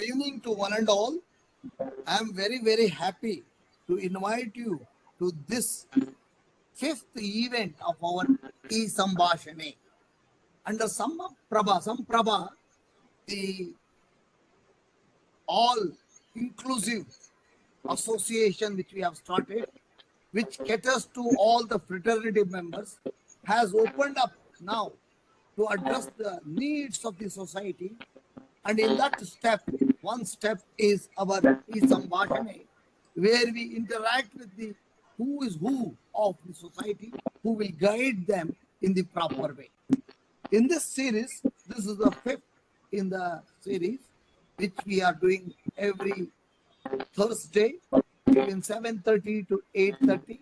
evening to one and all. I am very, very happy to invite you to this fifth event of our Ee Sambhashane. Under Samprabha, the all-inclusive association which we have started, which caters to all the fraternity members, has opened up now to address the needs of the society. And in that step, one step is our Ee Sambhashane, where we interact with the who is who of the society, who will guide them in the proper way. In this series, this is the fifth in the series, which we are doing every Thursday between 7:30 to 8:30.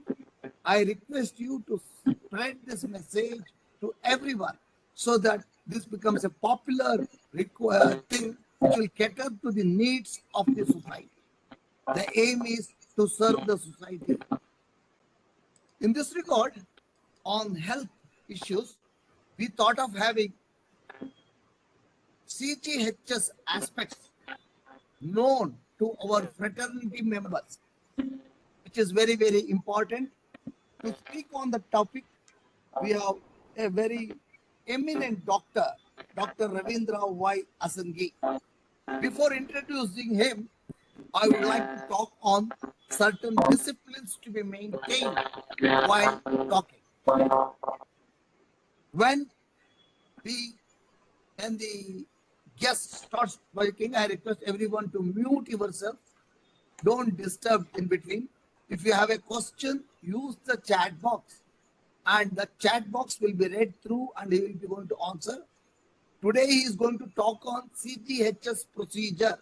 I request you to spread this message to everyone so that this becomes a popular thing which will cater to the needs of the society. The aim is to serve the society. In this regard, on health issues, we thought of having CGHS aspects known to our fraternity members, which is very, very important. To speak on the topic, we have a very eminent doctor, Dr. Ravindra Asangi. Before introducing him, I would like to talk on certain disciplines to be maintained while talking. When the guest starts speaking, I request everyone to mute yourself. Don't disturb in between. If you have a question, use the chat box, and the chat box will be read through and he will be going to answer. Today he is going to talk on CGHS procedure.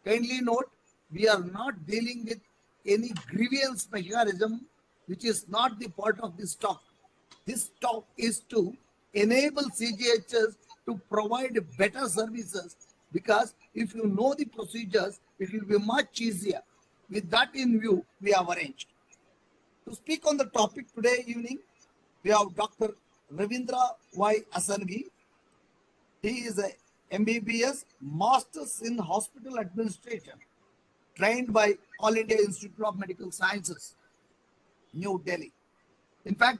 Kindly note, we are not dealing with any grievance mechanism, which is not the part of this talk. This talk is to enable CGHS to provide better services, because if you know the procedures, it will be much easier. With that in view, we have arranged. To speak on the topic today evening, we have Dr. Ravindra Asangi. He is a MBBS, Masters in Hospital Administration, trained by All India Institute of Medical Sciences, New Delhi. In fact,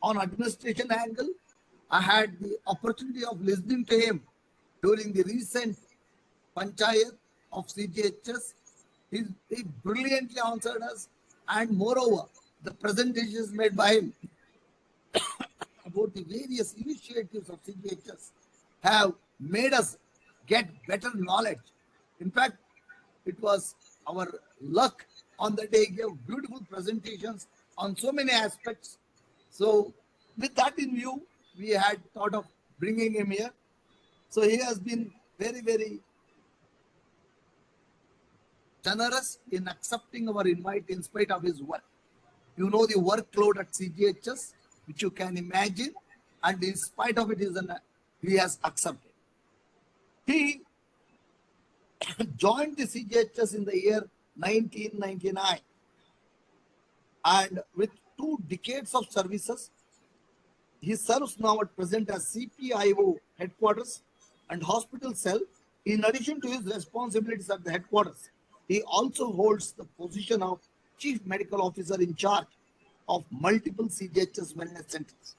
on administration angle, I had the opportunity of listening to him during the recent Panchayat of CGHS. He brilliantly answered us, and moreover, the presentations made by him about the various initiatives of CGHS have made us get better knowledge. In fact, it was our luck on the day. He gave beautiful presentations on so many aspects. So with that in view, we had thought of bringing him here. So he has been very, very generous in accepting our invite in spite of his work. You know the workload at CGHS, which you can imagine, and in spite of it, he has accepted. He joined the CGHS in the year 1999, and with 2 decades of services, he serves now at present as CPIO headquarters and hospital cell. In addition to his responsibilities at the headquarters, he also holds the position of Chief Medical Officer in charge of multiple CGHS wellness centers,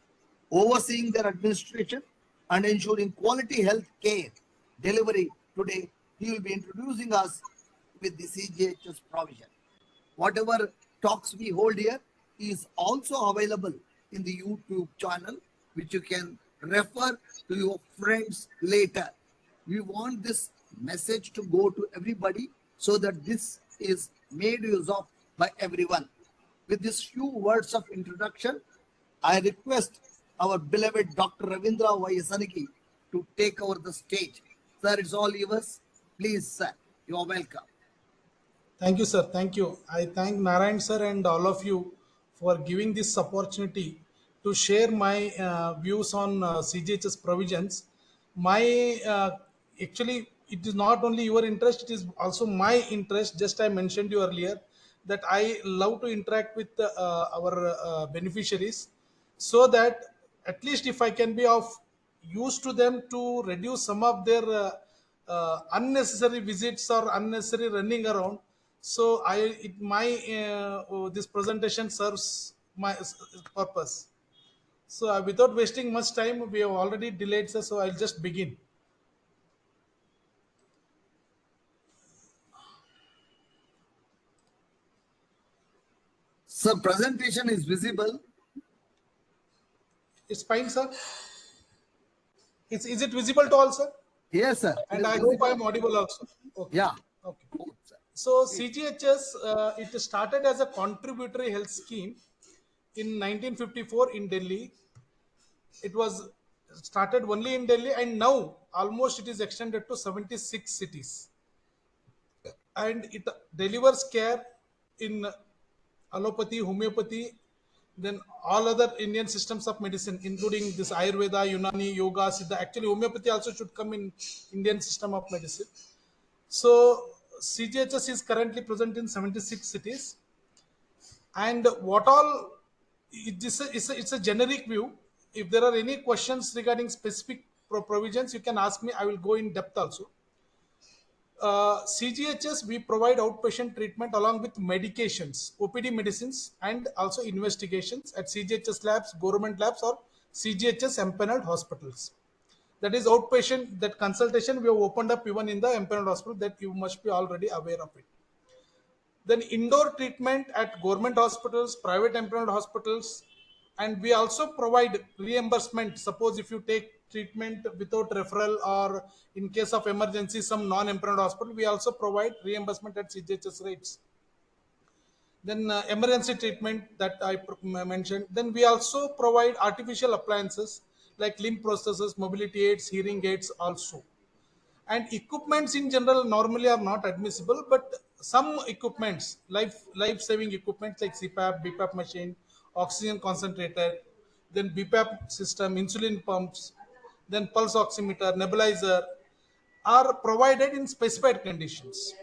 overseeing their administration and ensuring quality health care delivery. Today, he will be introducing us with the CGHS provision. Whatever talks we hold here is also available in the YouTube channel, which you can refer to your friends later. We want this message to go to everybody so that this is made use of by everyone. With these few words of introduction, I request our beloved Dr. Ravindra Asangi to take over the stage. Sir, it's all yours. Please, sir, you are welcome. Thank you, sir. Thank you. I thank Narayan, sir, and all of you for giving this opportunity to share my views on CGHS provisions. My actually, it is not only your interest; it is also my interest. Just I mentioned you earlier that I love to interact with our beneficiaries, so that at least if I can be of use to them to reduce some of their unnecessary visits or unnecessary running around. So this presentation serves my purpose. So without wasting much time, we have already delayed, sir. So I'll just begin. Sir, presentation is visible. It's fine, sir. Is it visible to all, sir? Yes, sir. It And is I hope I visible. am audible also. Okay. Yeah. Okay. Good, sir. So CGHS, it started as a contributory health scheme in 1954 in Delhi. It was started only in Delhi, and now almost it is extended to 76 cities, and it delivers care in allopathy, homeopathy, then all other Indian systems of medicine, including this Ayurveda, Unani, Yoga, Siddha. Actually, homeopathy also should come in Indian system of medicine. So CGHS is currently present in 76 cities, and what all it's a generic view. If there are any questions regarding specific provisions, you can ask me. I will go in depth also. CGHS, we provide outpatient treatment along with medications, OPD medicines, and also investigations at CGHS labs, government labs, or CGHS empaneled hospitals. That is outpatient. That consultation we have opened up even in the empaneled hospital. That you must be already aware of it. Then indoor treatment at government hospitals, private empaneled hospitals, and we also provide reimbursement. Suppose if you take treatment without referral, or in case of emergency some non-empaneled hospital, we also provide reimbursement at CGHS rates. Then emergency treatment that mentioned. Then we also provide artificial appliances like limb prostheses, mobility aids, hearing aids also. And equipments in general normally are not admissible, but some equipments, life saving equipments like CPAP, BPAP machine, oxygen concentrator, then BPAP system, insulin pumps, then pulse oximeter, nebulizer, are provided in specified conditions.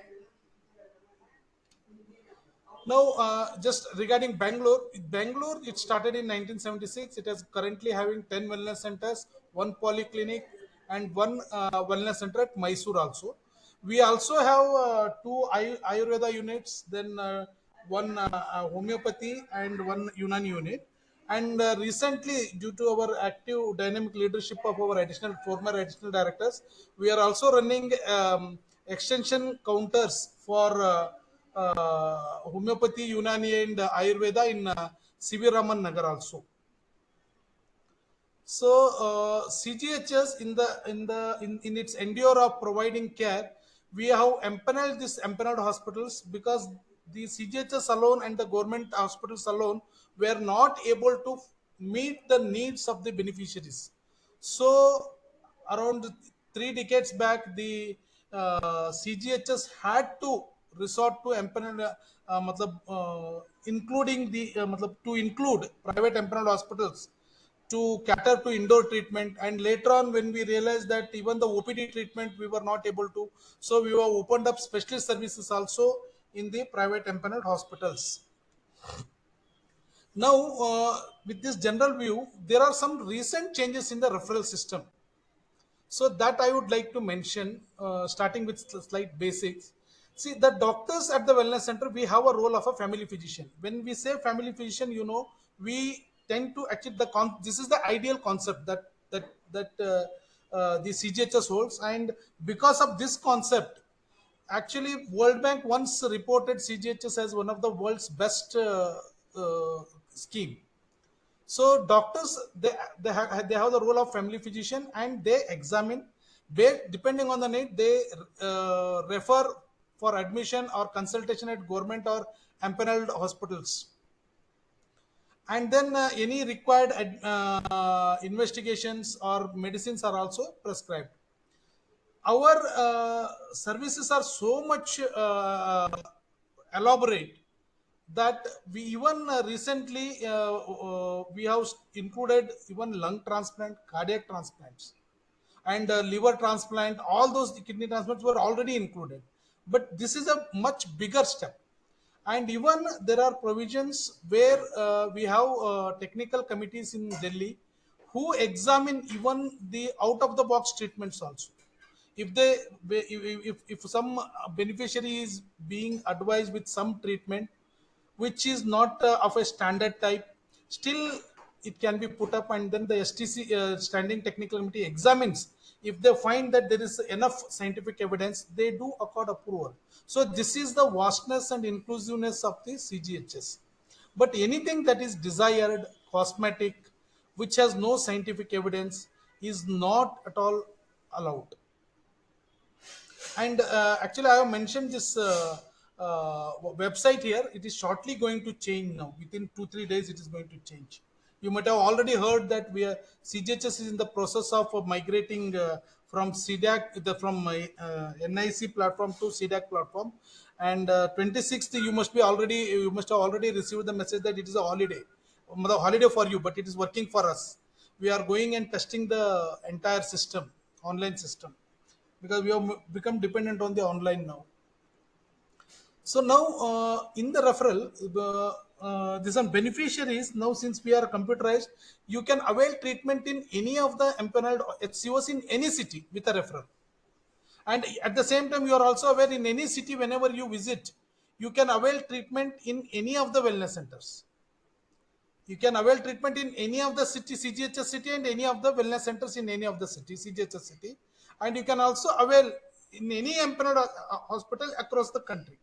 Now, just regarding Bangalore, it started in 1976. It is currently having 10 wellness centers, one polyclinic, and one wellness center at Mysore also. We also have two Ayurveda units, then one homeopathy, and one Unani unit. And recently, due to our active dynamic leadership of our former additional directors, we are also running extension counters for homeopathy, Unani, and Ayurveda in CV Raman Nagar also. So CGHS in its endeavor of providing care, we have empaneled these empaneled hospitals because the CGHS alone and the government hospitals alone were not able to meet the needs of the beneficiaries. So around 3 decades back, the CGHS had to resort to empaneled, including to include private empaneled hospitals to cater to indoor treatment. And later on, when we realized that even the OPD treatment we were not able to, so we have opened up specialist services also in the private empaneled hospitals. Now, with this general view, there are some recent changes in the referral system. So that I would like to mention, starting with slight basics. See, the doctors at the wellness center, we have a role of a family physician. When we say family physician, we tend to actually this is the ideal concept that the CGHS holds, and because of this concept, actually World Bank once reported CGHS as one of the world's best scheme. So doctors, they have the role of family physician, and they examine, depending on the need, they refer for admission or consultation at government or empaneled hospitals. And then any required investigations or medicines are also prescribed. Our services are so much elaborate that we even recently we have included even lung transplant, cardiac transplants, and liver transplant. All those kidney transplants were already included, but this is a much bigger step. And even there are provisions where we have technical committees in Delhi who examine even the out of the box treatments also. If they if some beneficiary is being advised with some treatment which is not of a standard type, still it can be put up, and then the STC standing technical committee examines. If they find that there is enough scientific evidence, they do accord approval. So this is the vastness and inclusiveness of the CGHS. But anything that is desired, cosmetic, which has no scientific evidence, is not at all allowed. And actually, I have mentioned this website here. It is shortly going to change now. Within 2 3 days, it is going to change. You might have already heard that CGHS is in the process of migrating from CDAC from my NIC platform to CDAC platform. And 26th, you must have already received the message that it is a holiday, holiday for you, but it is working for us. We are going and testing the entire system, online system, because we have become dependent on the online now. So now in the referral, these are beneficiaries. Now since we are computerized, you can avail treatment in any of the empaneled HCOs in any city with a referral. And at the same time, you are also aware, in any city whenever you visit, you can avail treatment in any of the wellness centers. You can avail treatment in any of the city CGHS city and any of the wellness centers in any of the city CGHS city, and you can also avail in any empaneled hospital across the country.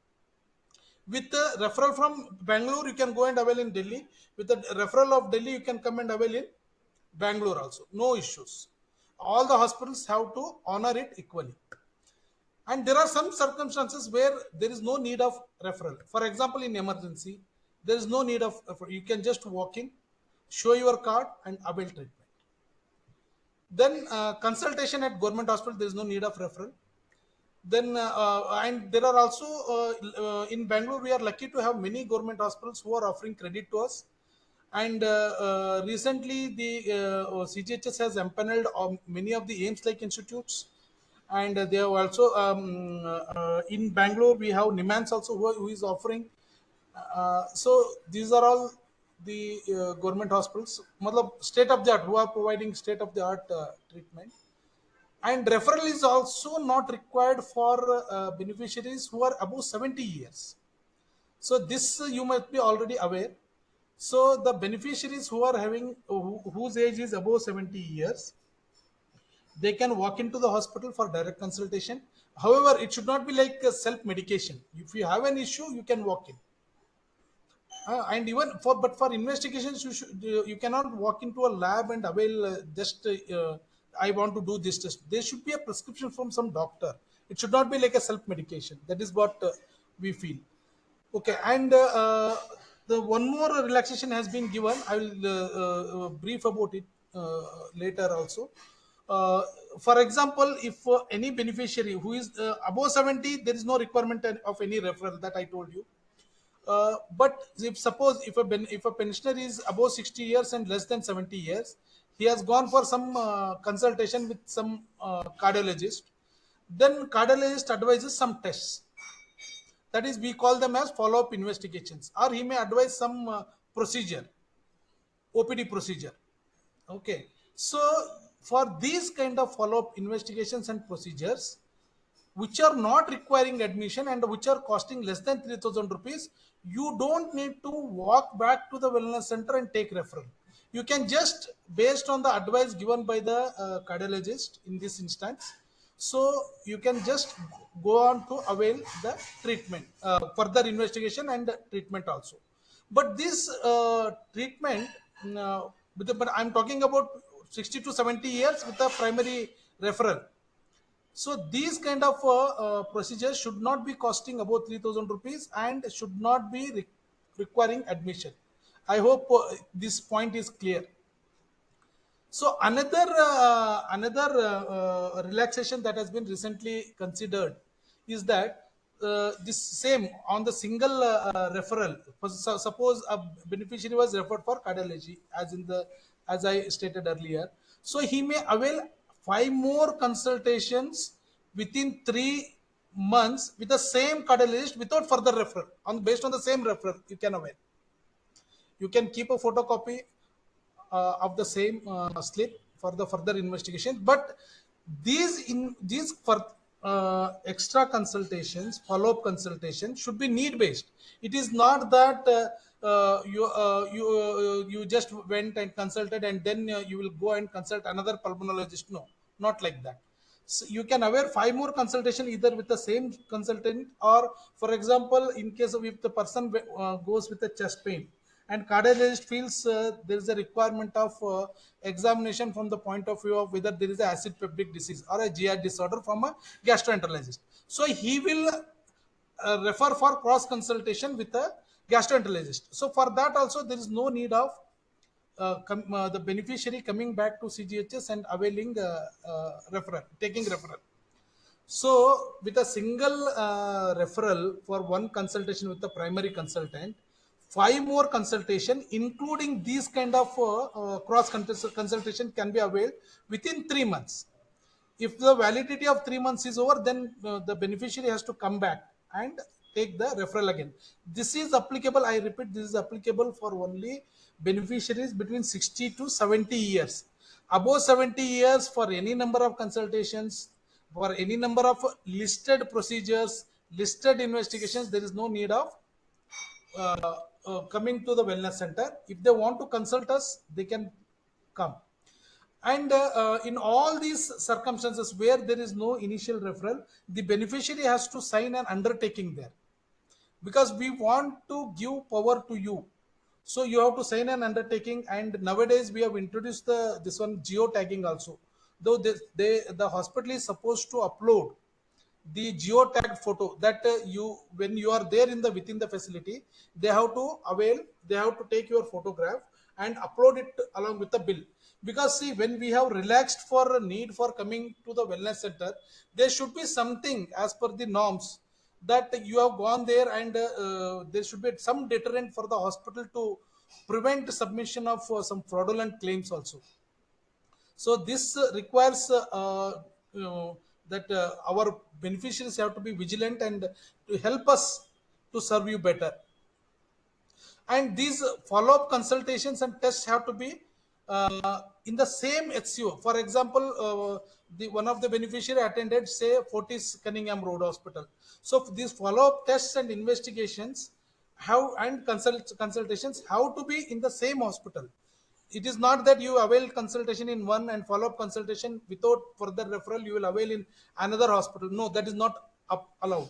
With the referral from Bangalore, you can go and avail in Delhi. With the referral of Delhi, you can come and avail in Bangalore also. No issues. All the hospitals have to honor it equally. And there are some circumstances where there is no need of referral. For example, in emergency, there is no need of you can just walk in, show your card, and avail treatment. Then consultation at government hospital, there is no need of referral. Then and there are also in Bangalore, we are lucky to have many government hospitals who are offering credit to us. And recently, the CGHS has empaneled many of the AIMS like institutes, and they have also in Bangalore we have Nimans also who is offering. So these are all the government hospitals, matlab state of the art, who are providing state of the art treatment. And referral is also not required for beneficiaries who are above 70 years. So this you must be already aware. So the beneficiaries who are having whose age is above 70 years, they can walk into the hospital for direct consultation. However, it should not be like a self medication. If you have an issue, you can walk in. And even for but for investigations, you cannot walk into a lab and avail just I want to do this test. There should be a prescription from some doctor. It should not be like a self medication. That is what we feel. Okay, and the one more relaxation has been given. I will brief about it later also. Uh, for example, if any beneficiary who is above 70, there is no requirement of any referral that I told you. But if suppose if a pensioner is above 60 years and less than 70 years, he has gone for some consultation with some cardiologist. Then cardiologist advises some tests. That is, we call them as follow-up investigations, or he may advise some procedure, OPD procedure. Okay, so for these kind of follow-up investigations and procedures, which are not requiring admission and which are costing less than 3,000 rupees, you don't need to walk back to the wellness center and take referral. You can just, based on the advice given by the cardiologist in this instance, so you can just go on to avail the treatment, further investigation and treatment also. But this treatment, but I'm talking about 60 to 70 years with a primary referral. So these kind of procedures should not be costing about 3,000 rupees and should not be requiring admission. I hope this point is clear. So another relaxation that has been recently considered is that this same on the single referral. Suppose a beneficiary was referred for cardiology, as I stated earlier. So he may avail 5 more consultations within 3 months with the same cardiologist without further referral. Based on the same referral, you can avail. You can keep a photocopy of the same slip for the further investigation. But These for extra consultations, follow-up consultation should be need based. It is not that you just went and consulted and then you will go and consult another pulmonologist. No, not like that. So you can aware five more consultation either with the same consultant, or for example, in case of if the person goes with a chest pain and cardiologist feels there is a requirement of examination from the point of view of whether there is a acid peptic disease or a GI disorder from a gastroenterologist. So he will refer for cross consultation with a gastroenterologist. So for that also there is no need of the beneficiary coming back to CGHS and availing referral, taking referral. So, with a single referral for one consultation with the primary consultant, five more consultation, including these kind of cross consultation, can be availed within 3 months. If the validity of 3 months is over, then the beneficiary has to come back and take the referral again. This is applicable, I repeat, this is applicable for only beneficiaries between 60 to 70 years. Above 70 years, for any number of consultations, for any number of listed procedures, listed investigations, there is no need of coming to the wellness center. If they want to consult us, they can come. And in all these circumstances where there is no initial referral, the beneficiary has to sign an undertaking there, because we want to give power to you. So you have to sign an undertaking, and nowadays we have introduced this one geotagging also. Though the hospital is supposed to upload the geotagged photo that you when you are there in the within the facility, they have to take your photograph and upload it along with the bill. Because see, when we have relaxed for a need for coming to the wellness center, there should be something as per the norms that you have gone there, and there should be some deterrent for the hospital to prevent submission of some fraudulent claims also. So this requires you know, that our beneficiaries have to be vigilant and to help us to serve you better. And these follow-up consultations and tests have to be in the same HCO. For example, the one of the beneficiary attended, say, Fortis Cunningham Road Hospital. So these follow-up tests and investigations have and consultations have to be in the same hospital. It is not that you avail consultation in one and follow-up consultation without further referral you will avail in another hospital. No, that is not allowed.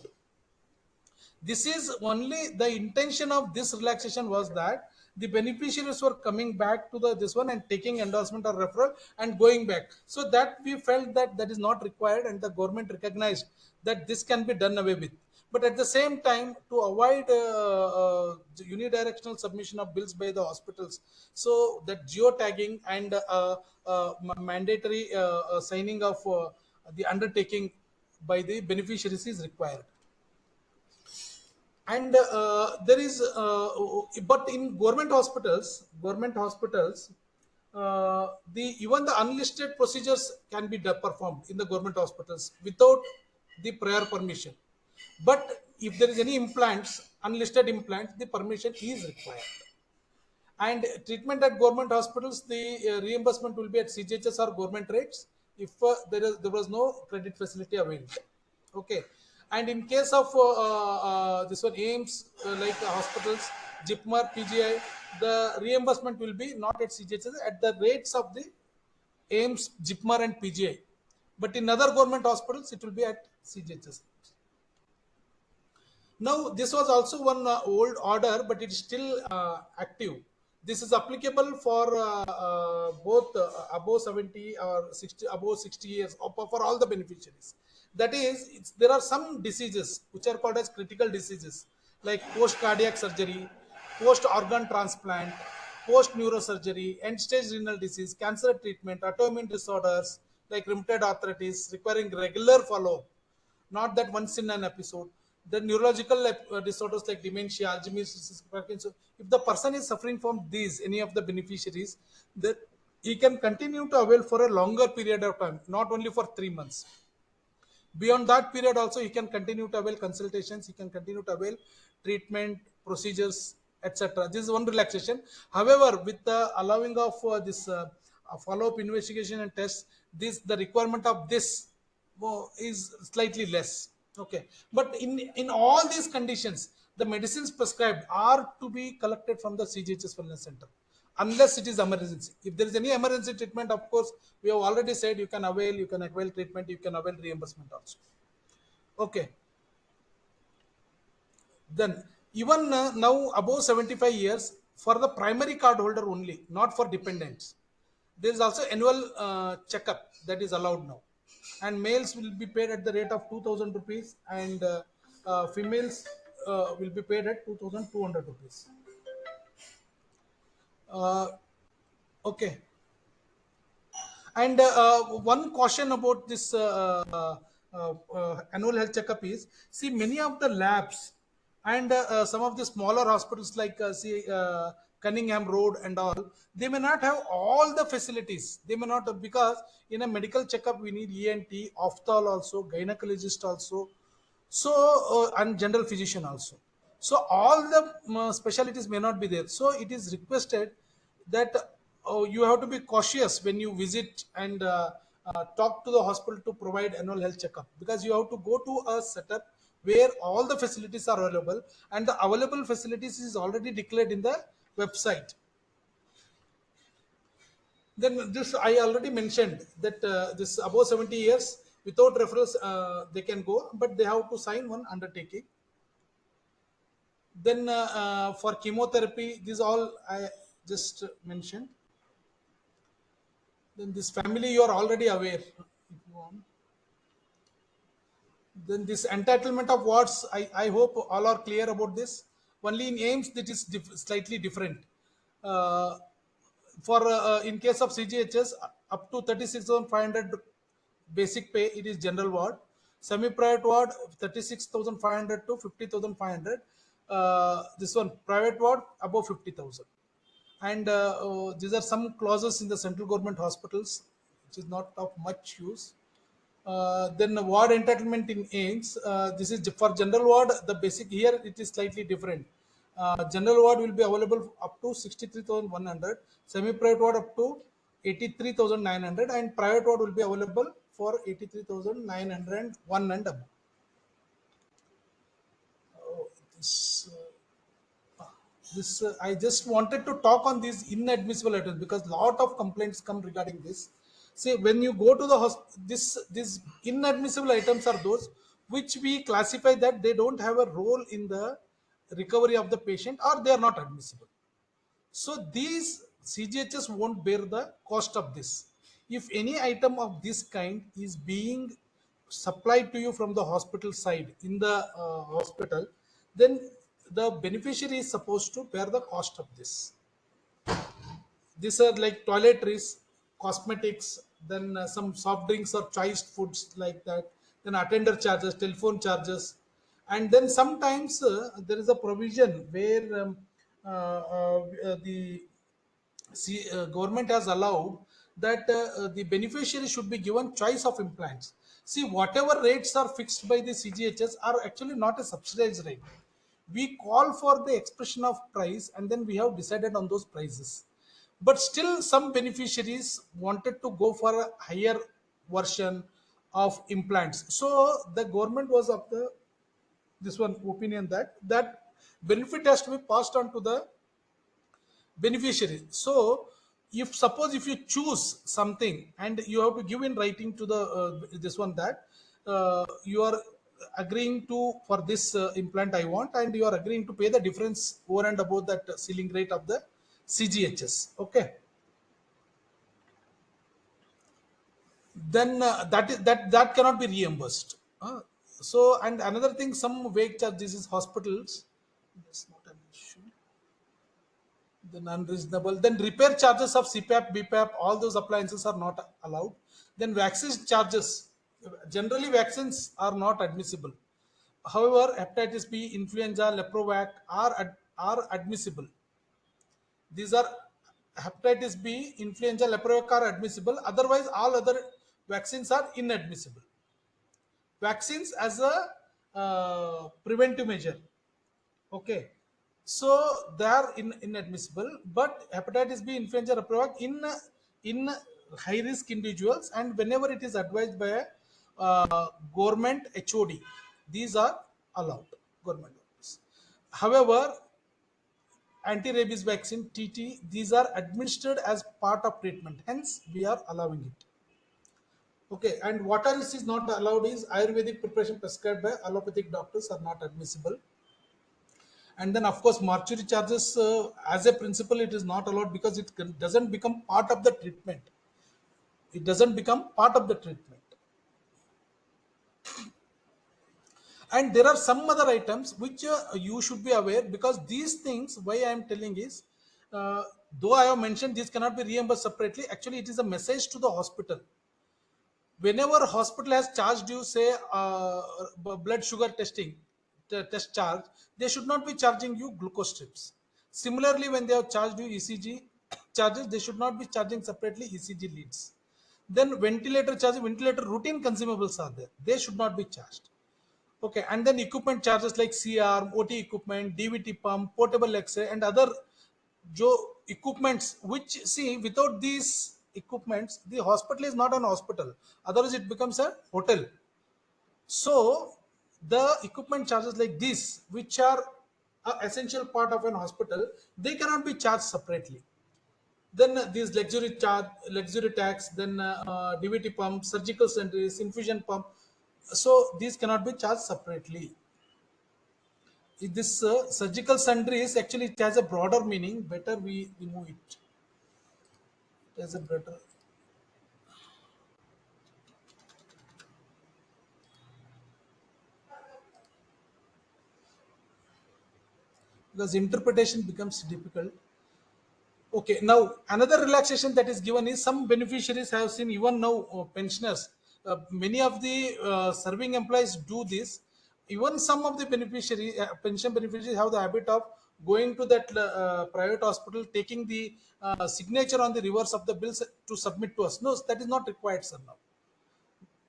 This is only the intention of this relaxation was that the beneficiaries were coming back to the this one and taking endorsement or referral and going back. So that we felt that that is not required, and the government recognized that this can be done away with. But at the same time, to avoid unidirectional submission of bills by the hospitals, so that geotagging and mandatory signing of the undertaking by the beneficiaries is required. And there is but in government hospitals, the even the unlisted procedures can be performed in the government hospitals without the prior permission. But if there is any implants, unlisted implants, the permission is required. And treatment at government hospitals, the reimbursement will be at CGHS or government rates if there was no credit facility available. Okay. And in case of this one AIMS, like hospitals, JIPMAR, PGI, the reimbursement will be not at CGHS, at the rates of the AIMS, JIPMAR and PGI. But in other government hospitals, it will be at CGHS. Now, this was also one old order, but it is still active. This is applicable for both above 70 or 60, above 60 years, for all the beneficiaries. That is, there are some diseases which are called as critical diseases, like post cardiac surgery, post organ transplant, post neurosurgery, end stage renal disease, cancer treatment, autoimmune disorders like rheumatoid arthritis requiring regular follow up, not that once in an episode. The neurological disorders like dementia, Alzheimer's disease, Parkinson. If the person is suffering from these, any of the beneficiaries, that he can continue to avail for a longer period of time, not only for 3 months. Beyond that period, also he can continue to avail consultations, he can continue to avail treatment, procedures, etc. This is one relaxation. However, with the allowing of this follow-up investigation and tests, this the requirement of this is slightly less. Okay, but in all these conditions, the medicines prescribed are to be collected from the CGHS wellness center, unless it is emergency. If there is any emergency treatment, of course, we have already said you can avail treatment, you can avail reimbursement also. Okay, then even now above 75 years for the primary card holder only, not for dependents. There is also annual checkup that is allowed now, and males will be paid at the rate of 2,000 rupees, and females will be paid at 2,200 rupees. Uh, okay, and one caution about this annual health checkup is, see, many of the labs and some of the smaller hospitals like Cunningham Road and all, they may not have all the facilities. They may not, because in a medical checkup we need ENT, ophthal also, gynecologist also, so and general physician also. So all the specialties may not be there, so it is requested that you have to be cautious when you visit and talk to the hospital to provide annual health checkup, because you have to go to a setup where all the facilities are available, and the available facilities is already declared in the website. Then this I already mentioned that this above 70 years without referrals they can go, but they have to sign one undertaking. Then for chemotherapy, this all I just mentioned. Then this family you are already aware. If you want. Then this entitlement of wards, I hope all are clear about this. Only in aims that is slightly different. Uh, for in case of CGHS, up to 36,500 basic pay, it is general ward. Semi-private ward 36,500 to 50,500. This one private ward above 50,000. And these are some clauses in the central government hospitals, which is not of much use. Then ward entitlement in AIMS. This is for general ward. The basic here it is slightly different. General ward will be available up to 63,100. Semi-private ward up to 83,900, and private ward will be available for 83,901 and above. This I just wanted to talk on these inadmissible items because lot of complaints come regarding this. See, when you go to the these inadmissible items are those which we classify that they don't have a role in the recovery of the patient, or they are not admissible. So these CGHS won't bear the cost of this. If any item of this kind is being supplied to you from the hospital side in the hospital, then the beneficiary is supposed to bear the cost of this. These are like toiletries, cosmetics, then some soft drinks or choiced foods like that, then attender charges, telephone charges, and then sometimes there is a provision where the government has allowed that the beneficiary should be given choice of implants. See, whatever rates are fixed by the CGHS are actually not a subsidized rate. We call for the expression of price, and then we have decided on those prices. But still, some beneficiaries wanted to go for a higher version of implants. So the government was of the this one opinion that benefit has to be passed on to the beneficiary. So if suppose if you choose something and you have to give in writing to the this one that you are agreeing to for this implant I want, and you are agreeing to pay the difference over and above that ceiling rate of the CGHS. Okay, then that cannot be reimbursed. So, and another thing, some wage charges is hospitals. That's not an issue. Then unreasonable. Then repair charges of CPAP, BPAP, all those appliances are not allowed. Then vaccine charges. Generally, vaccines are not admissible. However, hepatitis B, influenza, leprovac are admissible. These are hepatitis B, influenza, leprovac are admissible. Otherwise, all other vaccines are inadmissible. Vaccines as a preventive measure. Okay, so they are inadmissible, but hepatitis B, influenza, Reprovac in in high risk individuals, and whenever it is advised by a government HOD, these are allowed, government office. However, anti-rabies vaccine TT, these are administered as part of treatment, hence we are allowing it. Okay, and what else is not allowed is Ayurvedic preparation prescribed by allopathic doctors are not admissible. And then, of course, mortuary charges, as a principle, it is not allowed because it doesn't become part of the treatment. It doesn't become part of the treatment. And there are some other items which you should be aware, because these things, why I am telling is, though I have mentioned this cannot be reimbursed separately, actually it is a message to the hospital. Whenever hospital has charged you, say, blood sugar testing, test charge, they should not be charging you glucose strips. Similarly, when they have charged you ECG charges, they should not be charging separately ECG leads. Then ventilator charges, ventilator routine consumables are there, they should not be charged. Okay, and then equipment charges like CR, OT equipment, DVT pump, portable X-ray, and other equipments. Which, see, without these equipments, the hospital is not an hospital. Otherwise, it becomes a hotel. So, the equipment charges like this, which are an essential part of an hospital, they cannot be charged separately. Then these luxury tax, then DVT pump, surgical centers, infusion pump. So these cannot be charged separately. This surgical sundries, actually it has a broader meaning. Better we remove it. It has a better. Because interpretation becomes difficult. Okay, now another relaxation that is given is some beneficiaries have seen, even now pensioners, many of the serving employees do this. Even some of the pension beneficiaries have the habit of going to that private hospital, taking the signature on the reverse of the bills to submit to us. No, that is not required, sir. Now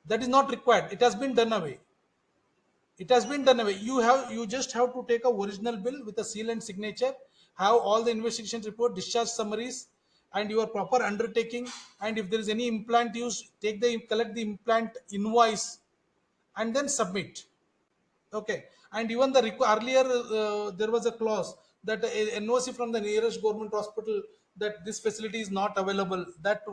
that is not required. It has been done away. It has been done away. You just have to take a original bill with a seal and signature, have all the investigation report, discharge summaries, and your proper undertaking. And if there is any implant used, collect the implant invoice, and then submit. Okay, and even earlier there was a clause that a NOC from the nearest government hospital that this facility is not available. That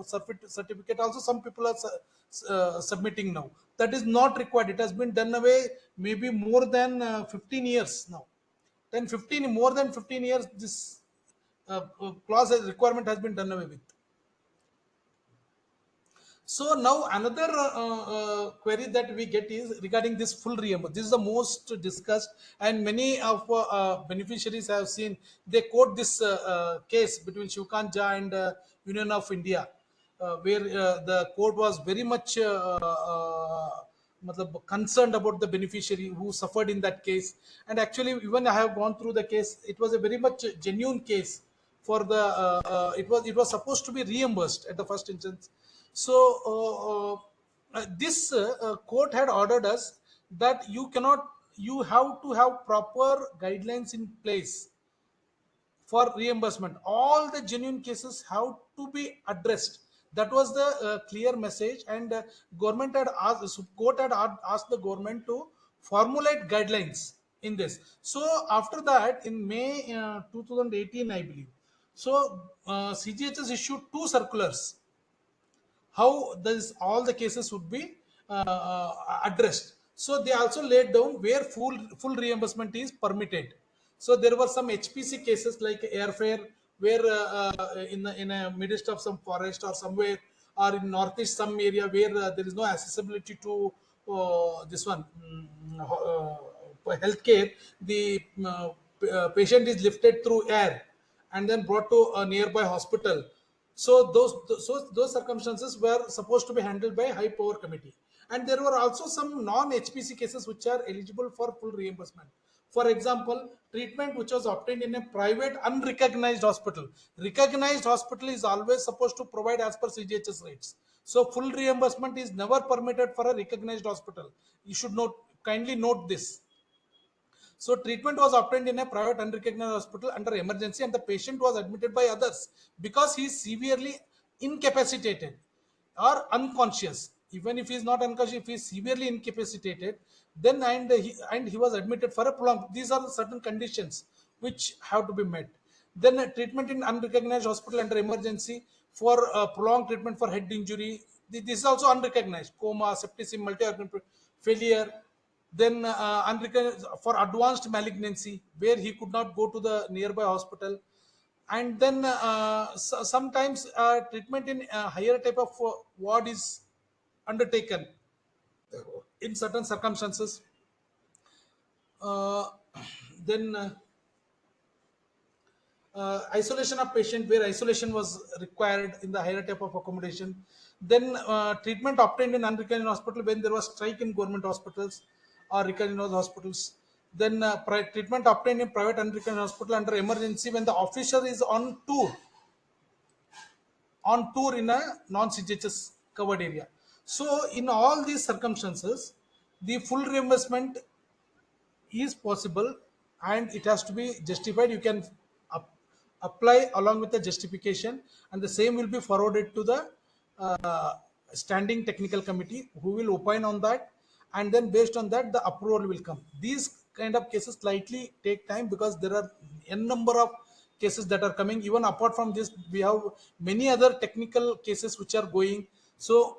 certificate also some people are submitting now. That is not required. It has been done away maybe more than 15 years now. Then 15 more than 15 years this clause requirement has been done away with. So now another query that we get is regarding this full reimbursement. This is the most discussed, and many of beneficiaries have seen. They quote this case between Shivkant Jha and Union of India, where the court was very much concerned about the beneficiary who suffered in that case. And actually, even I have gone through the case. It was a very much genuine case for the. It was supposed to be reimbursed at the first instance. So this court had ordered us that you have to have proper guidelines in place for reimbursement. All the genuine cases have to be addressed. That was the clear message, and government had asked, court had asked the government to formulate guidelines in this. So after that, in May 2018, I believe, so CGHS issued two circulars how this all the cases would be addressed. So they also laid down where full reimbursement is permitted. So there were some HPC cases like airfare, where in a midst of some forest or somewhere, or in northeast some area where there is no accessibility to this one healthcare. The patient is lifted through air and then brought to a nearby hospital. So those circumstances were supposed to be handled by high power committee. And there were also some non-HPC cases which are eligible for full reimbursement. For example, treatment which was obtained in a private unrecognized hospital. Recognized hospital is always supposed to provide as per CGHS rates. So full reimbursement is never permitted for a recognized hospital. You should kindly note this. So treatment was obtained in a private unrecognized hospital under emergency, and the patient was admitted by others because he is severely incapacitated or unconscious. Even if he is not unconscious, if he is severely incapacitated, then and he was admitted for a prolonged. These are the certain conditions which have to be met. Then treatment in unrecognized hospital under emergency for prolonged treatment for head injury. This is also unrecognized. Coma, septicemia, multi-organ failure. Then unrecognized for advanced malignancy, where he could not go to the nearby hospital. And then sometimes treatment in higher type of ward is undertaken in certain circumstances. uh, then isolation of patient, where isolation was required in the higher type of accommodation. Then treatment obtained in unrecognized hospital when there was strike in government hospitals or recognized hospitals. Then treatment obtained in private unrecognized hospital under emergency when the officer is on tour in a non-CGHS covered area. So, in all these circumstances, the full reimbursement is possible, and it has to be justified. You can up, apply along with the justification, and the same will be forwarded to the standing technical committee, who will opine on that, and then based on that the approval will come. These kind of cases slightly take time because there are n number of cases that are coming. Even apart from this, we have many other technical cases which are going. So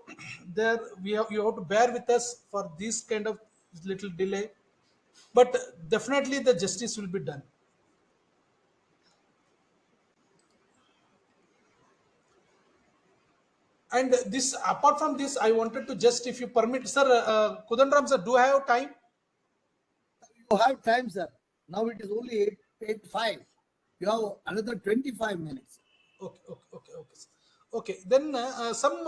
there you have to bear with us for this kind of little delay, but definitely the justice will be done. And this, apart from this, I wanted to just, if you permit, sir, Kudandram sir, do I have time? You have time, sir. Now it is only 8:05. You have another 25 minutes. Okay, sir. Okay, then some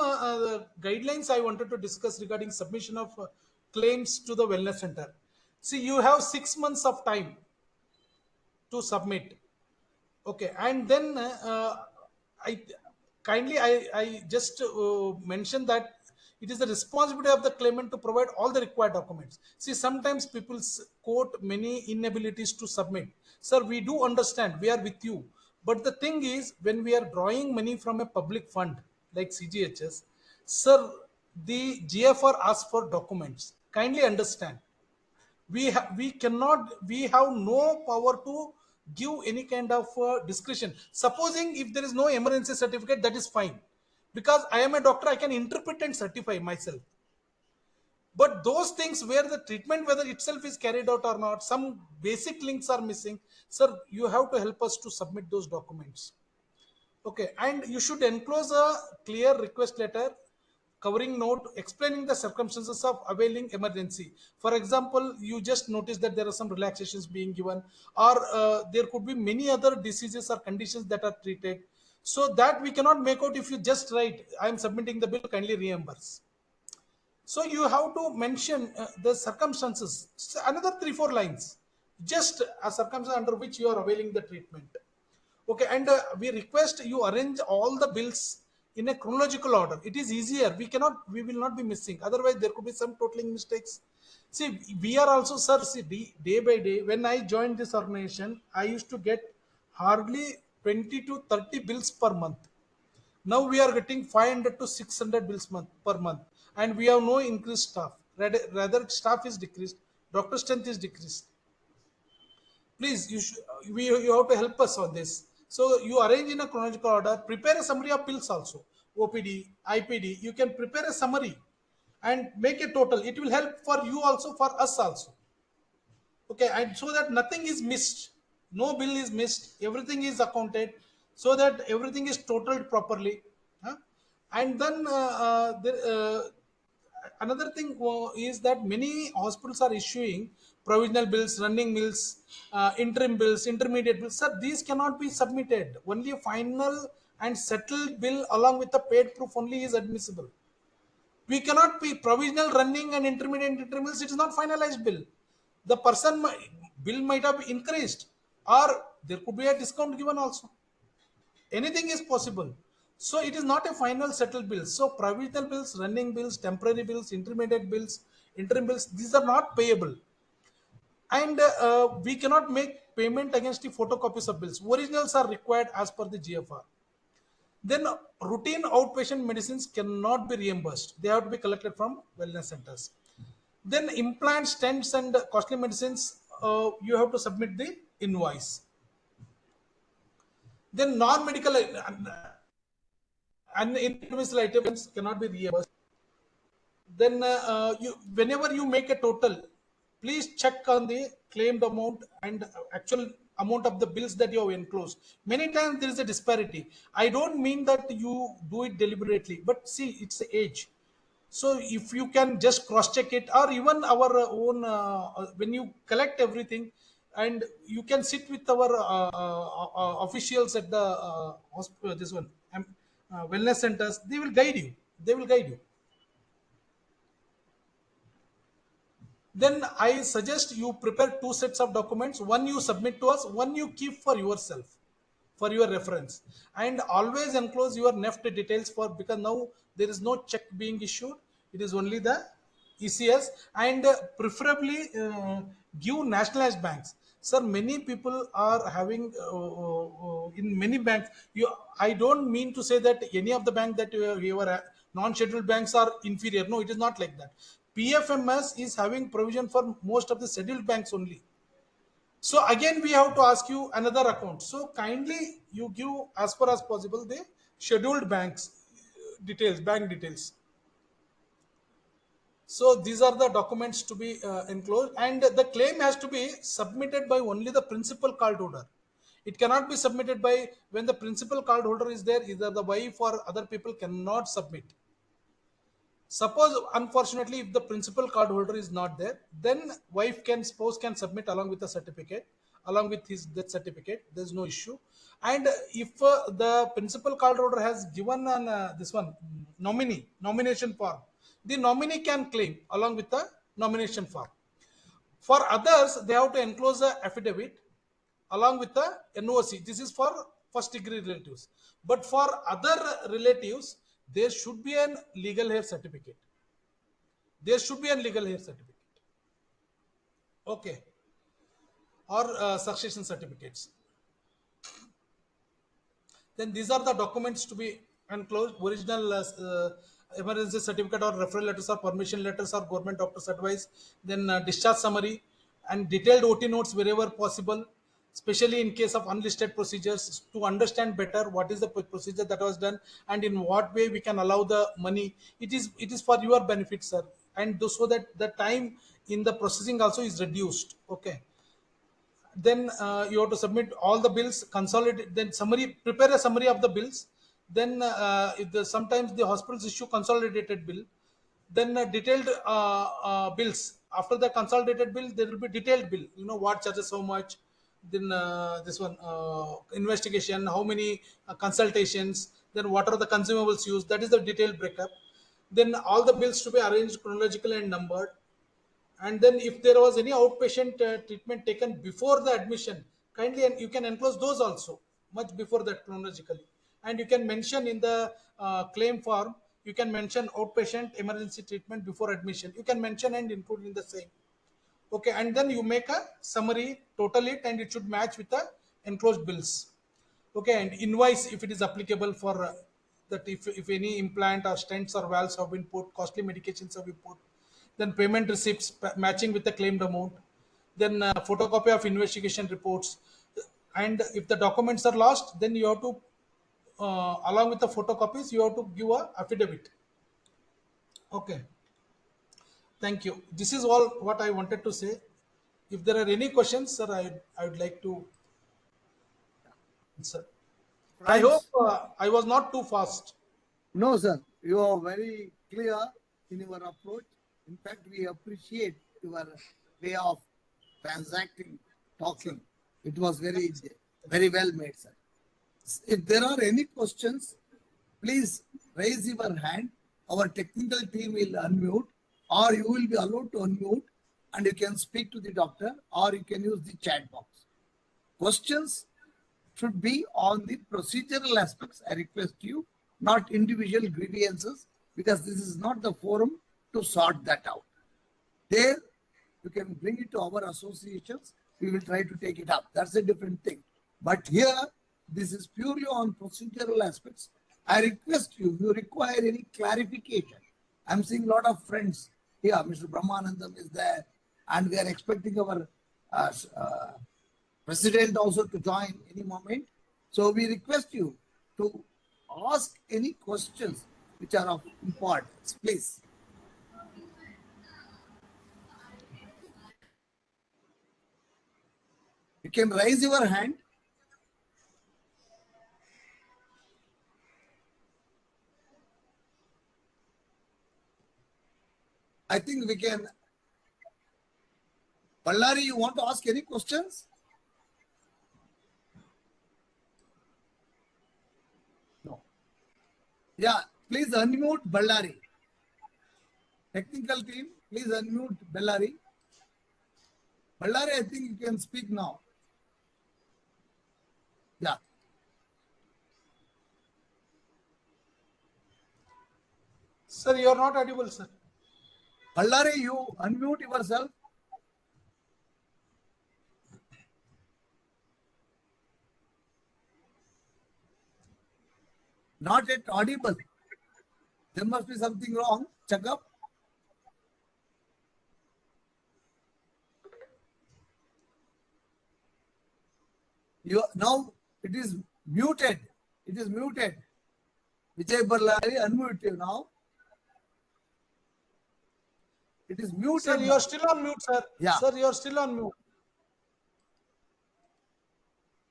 guidelines I wanted to discuss regarding submission of claims to the wellness center. See, you have 6 months of time to submit. Okay, and then I I just mentioned that it is the responsibility of the claimant to provide all the required documents. See, sometimes people quote many inabilities to submit. Sir, we do understand. We are with you. But the thing is, when we are drawing money from a public fund like CGHS, sir, the GFR asks for documents. Kindly understand, we have no power to give any kind of discretion. Supposing if there is no emergency certificate, that is fine, because I am a doctor, I can interpret and certify myself. But those things where the treatment, whether itself is carried out or not, some basic links are missing. Sir, you have to help us to submit those documents. Okay, and you should enclose a clear request letter covering note explaining the circumstances of availing emergency. For example, you just notice that there are some relaxations being given, or there could be many other diseases or conditions that are treated. So that we cannot make out if you just write, I am submitting the bill, kindly reimburse. So you have to mention the circumstances, another 3 4 lines, just a circumstance under which you are availing the treatment. Okay, and we request you arrange all the bills in a chronological order. It is easier. We will not be missing. Otherwise, there could be some totaling mistakes. See, we are also, sir, see, day by day, when I joined this organization, I used to get hardly 20 to 30 bills per month. Now we are getting 500 to 600 bills per month, and we have no increased staff. Rather, staff is decreased, doctor strength is decreased. Please, you have to help us on this. So you arrange in a chronological order, prepare a summary of bills also, OPD, IPD. You can prepare a summary and make a total. It will help for you also, for us also. Okay, and so that nothing is missed, no bill is missed, everything is accounted, so that everything is totaled properly. Huh? And then another thing is that many hospitals are issuing provisional bills, running bills, interim bills, intermediate bills. Sir, these cannot be submitted. Only a final and settled bill along with the paid proof only is admissible. We cannot be provisional, running and intermediate intervals. It is not finalized bill. The bill might have increased, or there could be a discount given also. Anything is possible. So it is not a final settled bill. So provisional bills, running bills, temporary bills, intermediate bills, interim bills, these are not payable. And we cannot make payment against the photocopies of bills. Originals are required as per the GFR. Then routine outpatient medicines cannot be reimbursed. They have to be collected from wellness centers. Then implants, stents, and costly medicines, you have to submit the invoice. Then non-medical and inadmissible items cannot be reimbursed. Then whenever you make a total, please check on the claimed amount and actual amount of the bills that you have enclosed. Many times there is a disparity. I don't mean that you do it deliberately, but see, it's the age. So if you can just cross check it, or even our own when you collect everything, and you can sit with our officials at the hospital, this one, wellness centers, they will guide you. They will guide you. Then I suggest you prepare two sets of documents. One you submit to us, one you keep for yourself, for your reference. And always enclose your NEFT details, for because now there is no check being issued. It is only the ECS, and preferably give nationalized banks. Sir, many people are having in many banks. I don't mean to say that any of the bank that you are non-scheduled banks are inferior. No, it is not like that. PFMS is having provision for most of the scheduled banks only. So again, we have to ask you another account. So kindly you give as far as possible the scheduled banks details, bank details. So these are the documents to be enclosed, and the claim has to be submitted by only the principal cardholder. It cannot be submitted by, when the principal cardholder is there, either the wife or other people cannot submit. Suppose, unfortunately, if the principal card holder is not there, then spouse can submit along with the certificate, along with his death certificate. There's no issue. And if the principal card holder has given an this one nomination form, the nominee can claim along with the nomination form. For others, they have to enclose a affidavit along with the NOC. This is for first degree relatives. But for other relatives, there should be an legal hair certificate. There should be a legal hair certificate. Okay. Or succession certificates. Then these are the documents to be enclosed: original emergency certificate or referral letters or permission letters or government doctor's advice, then discharge summary and detailed OT notes wherever possible, especially in case of unlisted procedures, to understand better what is the procedure that was done and in what way we can allow the money. It is for your benefit, sir, and so that the time in the processing also is reduced. Okay. Then you have to submit all the bills, consolidate, then prepare a summary of the bills. Then sometimes the hospitals issue consolidated bill, then detailed bills. After the consolidated bill, there will be detailed bill, what charges how much. Then this one, investigation, how many consultations, then what are the consumables used, that is the detailed breakup. Then all the bills to be arranged chronologically and numbered. And then if there was any outpatient treatment taken before the admission, kindly, and you can enclose those also much before that chronologically. And you can mention in the claim form, you can mention outpatient emergency treatment before admission. You can mention and include in the same. Okay, and then you make a summary, total it, and it should match with the enclosed bills. Okay, and invoice if it is applicable for that, if any implant or stents or valves have been put, costly medications have been put, then payment receipts matching with the claimed amount, then photocopy of investigation reports, and if the documents are lost, then you have to along with the photocopies you have to give a affidavit. Okay, thank you. This is all what I wanted to say. If there are any questions, sir, I would like to answer. I hope Friends, I was not too fast. no, sir, you are very clear in your approach. In fact, we appreciate your way of transacting, talking. It was very well made, sir. If there are any questions, please raise your hand. Our technical team will unmute, or you will be allowed to unmute, and you can speak to the doctor, or you can use the chat box. Questions should be on the procedural aspects, I request you, not individual grievances, because this is not the forum to sort that out. There, you can bring it to our associations. We will try to take it up. That's a different thing. But here, this is purely on procedural aspects. I request you, if you require any clarification, I'm seeing a lot of friends here. Mr. Brahmanandam is there, and we are expecting our president also to join any moment. So we request you to ask any questions which are of importance, please. You can raise your hand. I think we can. Ballari, you want to ask any questions? No. Yeah, please unmute Ballari. Technical team, please unmute Ballari. Ballari, I think you can speak now. Yeah. Sir, you are not audible, sir. Ballari, you unmute yourself. Not yet audible. There must be something wrong. Check up. You now it is muted. It is muted. Vijay Ballari, unmute you now. It is muted. Sir, you are still on mute, sir. Yeah. Sir, you are still on mute.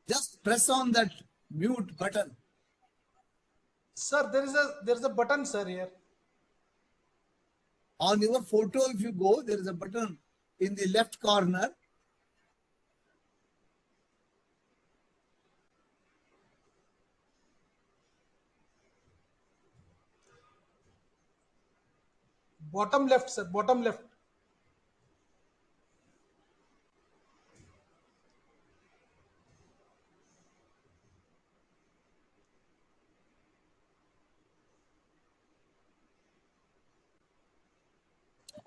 Just press on that mute button. Sir, there is a button, sir, here. On your photo, if you go, there is a button in the left corner. Bottom left, sir. Bottom left.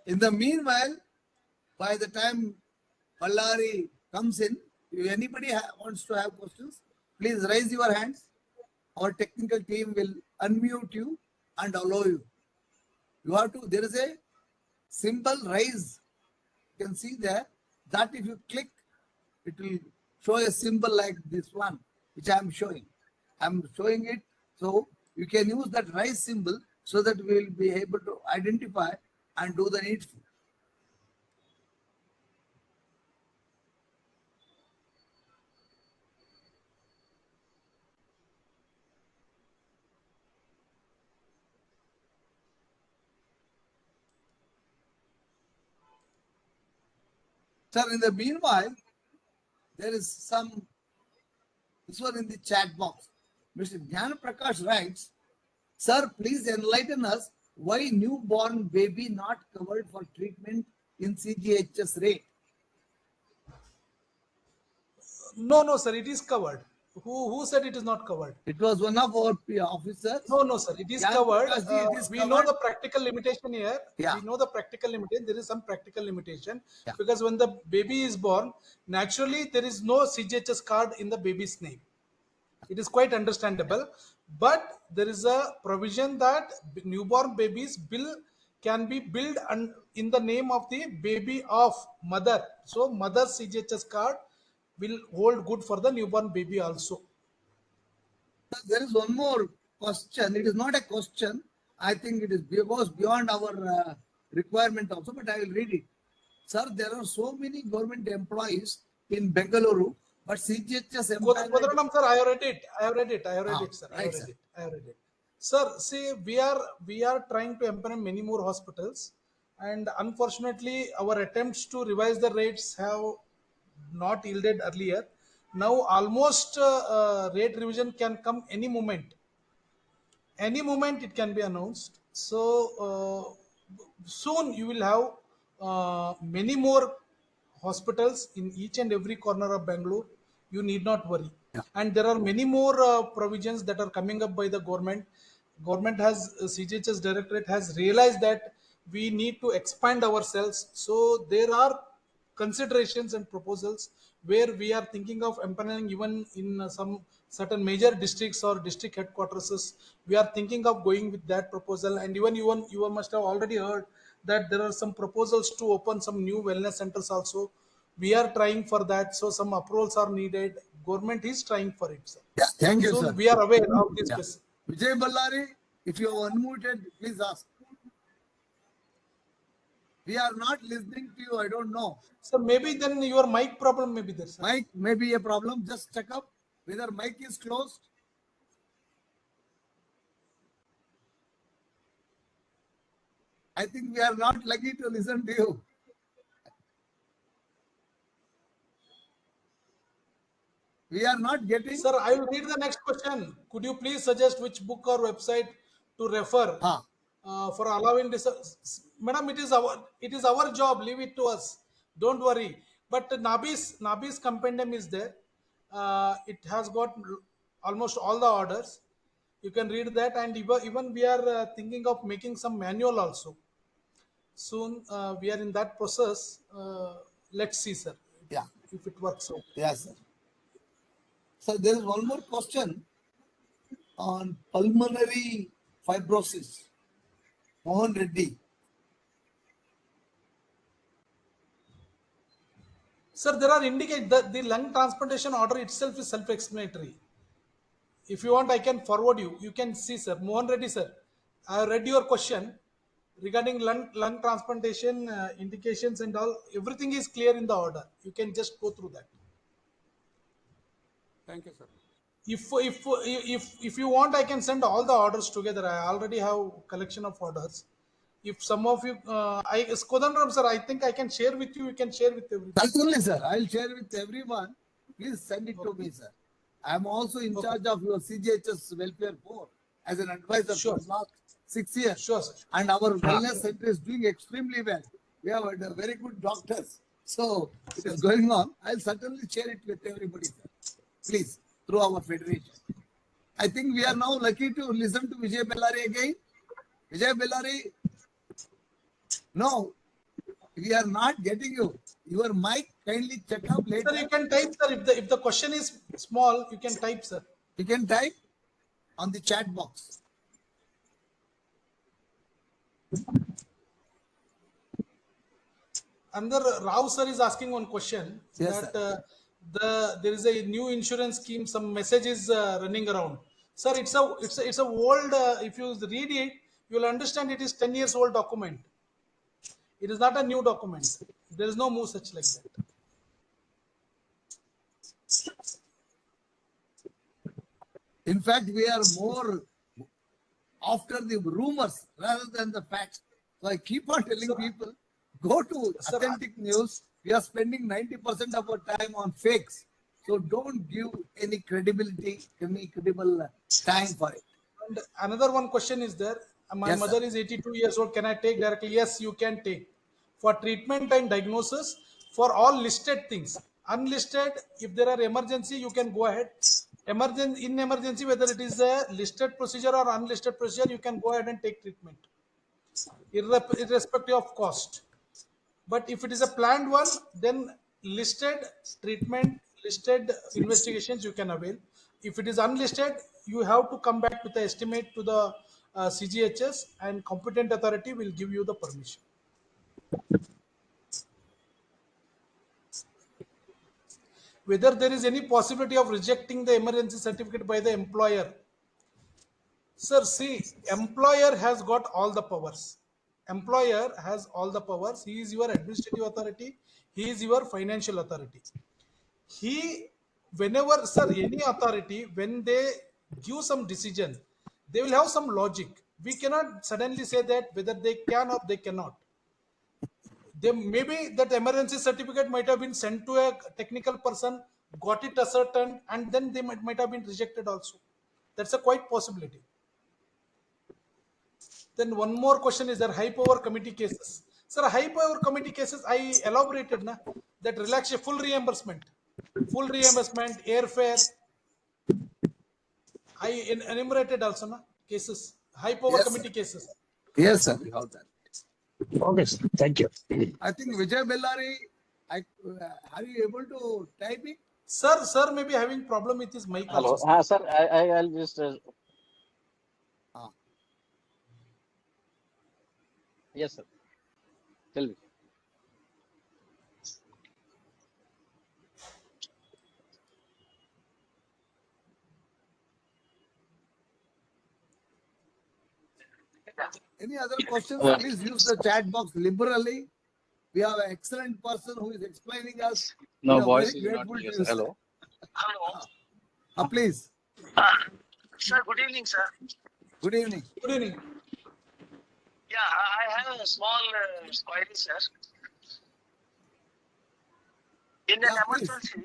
In the meanwhile, by the time Ballari comes in, if anybody wants to have questions, please raise your hands. Our technical team will unmute you and allow you. You have to, there is a symbol raise. You can see there that if you click, it will show a symbol like this one, which I am showing. I am showing it. So you can use that raise symbol so that we will be able to identify and do the needful. Sir, in the meanwhile, there is this one in the chat box. Mr. Jnana Prakash writes, sir, please enlighten us why newborn baby not covered for treatment in CGHS rate. No, sir, it is covered. Who said it is not covered? It was one of our officers. No, sir, it is Jnana covered. Prakash ji, it is We covered. know the practical limitation here. Yeah. We know the practical limitation. There is some practical limitation Yeah. because when the baby is born, naturally there is no CGHS card in the baby's name. It is quite understandable, but there is a provision that newborn babies bill can be billed in the name of the baby of mother. So mother's CGHS card will hold good for the newborn baby also. There is one more question. It is not a question. I think it goes beyond our requirement also, but I will read it. Sir, there are so many government employees in Bengaluru, but CGHS employees. Kodaranam, sir, I have read it. I have read it. I have read it, sir. I right, have read sir. it. I have read it. Sir, see, we are trying to implement many more hospitals, and unfortunately, our attempts to revise the rates have not yielded earlier. Now, almost rate revision can come any moment. Any moment it can be announced. So soon you will have many more hospitals in each and every corner of Bangalore. You need not worry. Yeah. And there are many more provisions that are coming up by the government. Government has CGHS directorate has realized that we need to expand ourselves. So there are considerations and proposals where we are thinking of empaneling even in some certain major districts or district headquarters. We are thinking of going with that proposal, and even you must have already heard that there are some proposals to open some new wellness centers also. We are trying for that, so some approvals are needed. Government is trying for it, sir. Yeah, thank you, Soon sir. we are aware of this. Yeah. Vijay Ballari, if you are unmuted, please ask. We are not listening to you. I don't know. So maybe then your mic problem may be there, sir. Mic may be a problem. Just check up whether mic is closed. I think we are not lucky to listen to you. We are not getting. Sir, I will read the next question. Could you please suggest which book or website to refer for allowing this? Madam, it is our job. Leave it to us. Don't worry. But Nabi's compendium is there. It has got almost all the orders. You can read that, and even we are thinking of making some manual also. Soon we are in that process. Let's see, sir. Yeah. If it works out. Yes, sir. So there is one more question on pulmonary fibrosis. Mohan Reddy. Sir, there are indicate that the lung transplantation order itself is self-explanatory. If you want, I can forward you. You can see, sir. Mohan Reddy, sir. I have read your question regarding lung transplantation indications and all. Everything is clear in the order. You can just go through that. Thank you, sir. If you want, I can send all the orders together. I already have collection of orders. If some of you, Kodandram, sir, I think I can share with you. You can share with everyone. Certainly, sir. I'll share with everyone. Please send it to me, sir. I am also in charge of your CGHS welfare board as an advisor for the last 6 years. Sure, sir. And our wellness center is doing extremely well. We have very good doctors. So it is going on. I'll certainly share it with everybody, sir. Please, through our federation. I think we are now lucky to listen to Vijay Bellari again. Vijay Bellari, no, we are not getting you. Your mic, kindly check up later. Sir, you can type, sir. If the question is small, you can type, sir. You can type on the chat box. Another Rao sir is asking one question. Yes, that there is a new insurance scheme. Some message is running around. Sir, it's a old. If you read it, you will understand it is 10 years old document. It is not a new document. There is no move such like that. In fact, we are more after the rumors rather than the facts. So I keep on telling people, go to authentic news. We are spending 90% of our time on fakes. So don't give any credible time for it. And another one question is there. My Yes, mother sir. is 82 years old. Can I take directly? Yes, you can take. For treatment and diagnosis, for all listed things. Unlisted, if there are emergency, you can go ahead. In emergency, whether it is a listed procedure or unlisted procedure, you can go ahead and take treatment, irrespective of cost. But if it is a planned one, then listed treatment, listed investigations you can avail. If it is unlisted, you have to come back with the estimate to the CGHS, and competent authority will give you the permission. Whether there is any possibility of rejecting the emergency certificate by the employer. Sir, see, employer has got all the powers. Employer has all the powers. He is your administrative authority. He is your financial authority. Whenever, sir, any authority, when they give some decision, they will have some logic. We cannot suddenly say that whether they can or they cannot. Maybe that emergency certificate might have been sent to a technical person, got it ascertained, and then they might have been rejected also. That's a quite possibility. Then one more question is there, high power committee cases. Sir, high power committee cases, I elaborated that relaxation, full reimbursement, airfare. I enumerated also cases, high power committee cases. Yes, sir. We have that. Okay, sir. Thank you. I think Vijay Bellari, are you able to type it? Sir may be having problem with his mic Hello, also, sir. sir. I'll just Ah. yes, sir. Tell me. Any other questions? Uh, Please use the chat box liberally. We have an excellent person who is explaining us. We no, are very voice is not grateful clear, to sir. you, sir. Hello. Hello. Please. Sir, good evening, sir. Good evening. Good evening. Yeah, I have a small query, sir. In an Yeah, please. emergency,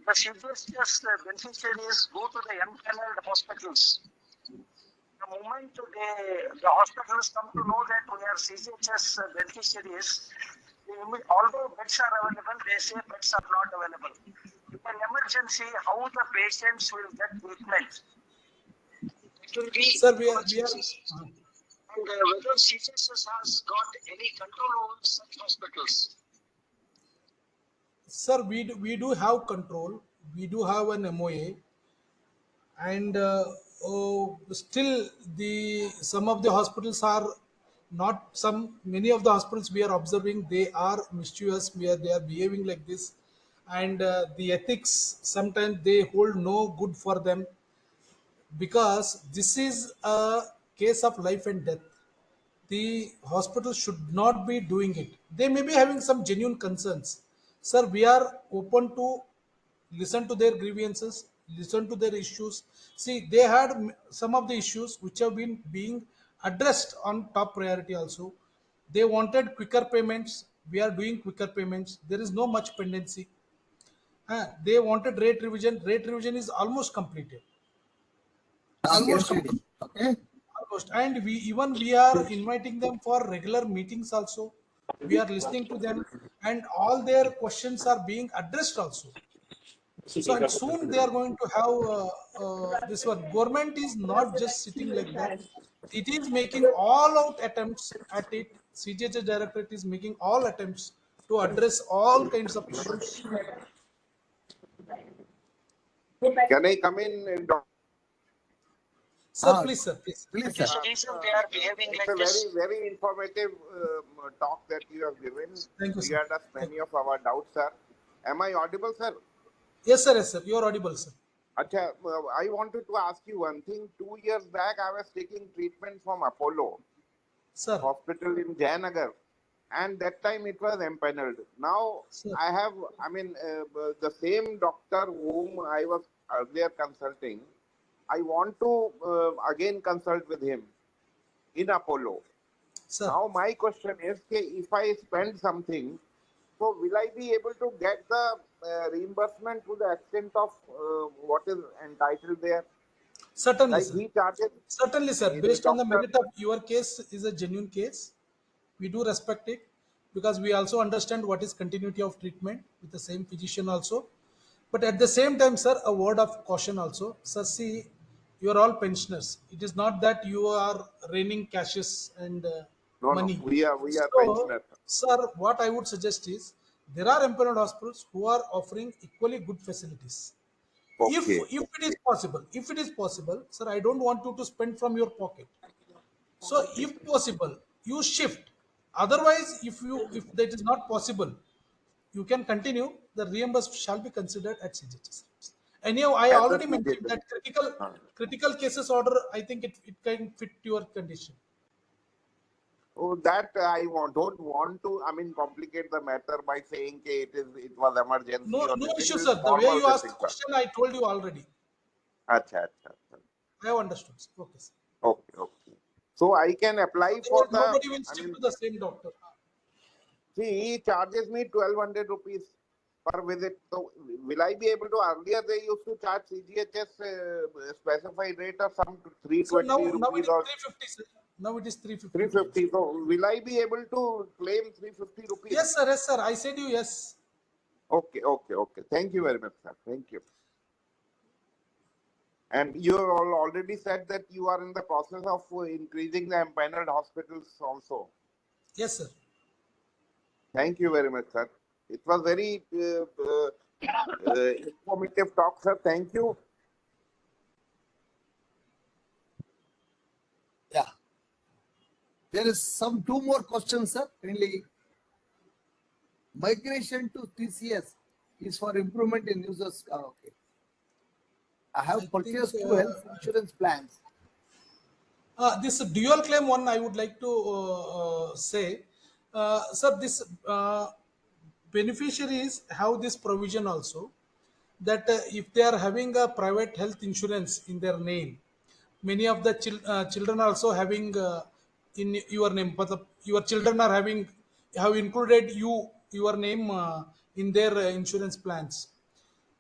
the CGHS beneficiaries go to the empaneled hospitals. The moment the hospitals come to know that we are CGHS beneficiaries, although beds are available, they say beds are not available. In an emergency, how the patients will get treatment? It will be Sir, we are emergencies. And whether CGHS has got any control over such hospitals? sir, we do have control. We do have an MOA, and still the some of the hospitals are not some. Many of the hospitals we are observing, they are mischievous. They are behaving like this, and the ethics sometimes they hold no good for them, because this is a case of life and death. The hospital should not be doing it. They may be having some genuine concerns. Sir, we are open to listen to their grievances, listen to their issues. See, they had some of the issues which have been being addressed on top priority also. They wanted quicker payments. We are doing quicker payments. There is no much pendency. They wanted rate revision. Rate revision is almost completed. Almost Almost ready. completed. Okay. Almost. And we are inviting them for regular meetings also. We are listening to them, and all their questions are being addressed also. So, and soon they are going to have this one. Government is not just sitting like that. It is making all out attempts at it. CGHS Directorate is making all attempts to address all kinds of issues. Can I come in? Sir, Ah, please, sir, please. please, What sir. is the reason they are behaving It's like a this? very informative talk that you have given. Thank you, sir. Cleared us many of our doubts, sir. Am I audible, sir? Yes, sir, yes, sir. You are audible, sir. Acha, I wanted to ask you one thing. 2 years back, I was taking treatment from Apollo Sir, Hospital in Jayanagar, and that time it was empaneled. Now sir, I have, the same doctor whom I was earlier consulting. I want to again consult with him in Apollo. sir. Now my question is, if I spend something, so will I be able to get the reimbursement to the extent of what is entitled there? Certainly, Like sir. he charges Certainly, sir. the Based on the doctor. merit of your case is a genuine case. We do respect it, because we also understand what is continuity of treatment with the same physician also. But at the same time, sir, a word of caution also. Sir, see, you are all pensioners. It is not that you are raining cashes and No, money. we are So, pensioners. sir, what I would suggest is there are empaneled hospitals who are offering equally good facilities. Okay, If it is okay. possible, sir, I don't want you to spend from your pocket. So if possible, you shift. Otherwise, if that is not possible, you can continue. The reimbursement shall be considered at CGHS. Anyhow, I At the already mentioned CGHS. that critical cases order, I think it can fit your condition. Oh, that don't want to, complicate the matter by saying it was No, emergency or no this thing. issue, This sir. is The way formal you asked the visit, sir. question, I told you already. Acha, acha, acha. I have understood, sir. Okay, sir. Okay, okay. So I can apply for Otherwise, the, nobody will stick to the same doctor. see, he charges me 1200 rupees per visit. So will I be able to, earlier they used to charge CGHS specified rate of some So 320 now it rupees is or 350, sir. Now it is 350 rupees. 350. So will I be able to claim 350 rupees? Yes, sir. Yes, sir. I said you yes. Okay, okay, okay. Thank you very much, sir. Thank you. And you all already said that you are in the process of increasing the empaneled hospitals also. Yes, sir. Thank you very much, sir. It was very informative talk, sir. Thank you. Yeah. There is two more questions, sir. Kindly. Migration to TCS is for improvement in users. Okay. I have I think purchased two health insurance plans. this dual claim one I would like to say, sir, this beneficiaries have this provision also that if they are having a private health insurance in their name, many of the children are also having in your name, but your children are having have included your name in their insurance plans.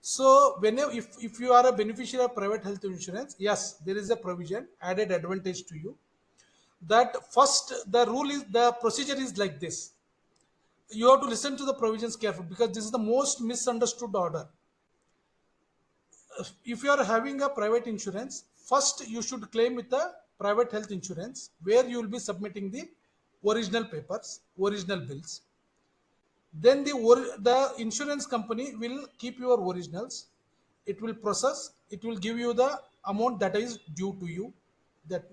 So whenever if you are a beneficiary of private health insurance, yes, there is a provision added advantage to you that first the rule is the procedure is like this. You have to listen to the provisions carefully because this is the most misunderstood order. If you are having a private insurance, first you should claim with the private health insurance where you will be submitting the original papers, original bills. Then the insurance company will keep your originals. It will process, it will give you the amount that is due to you. That,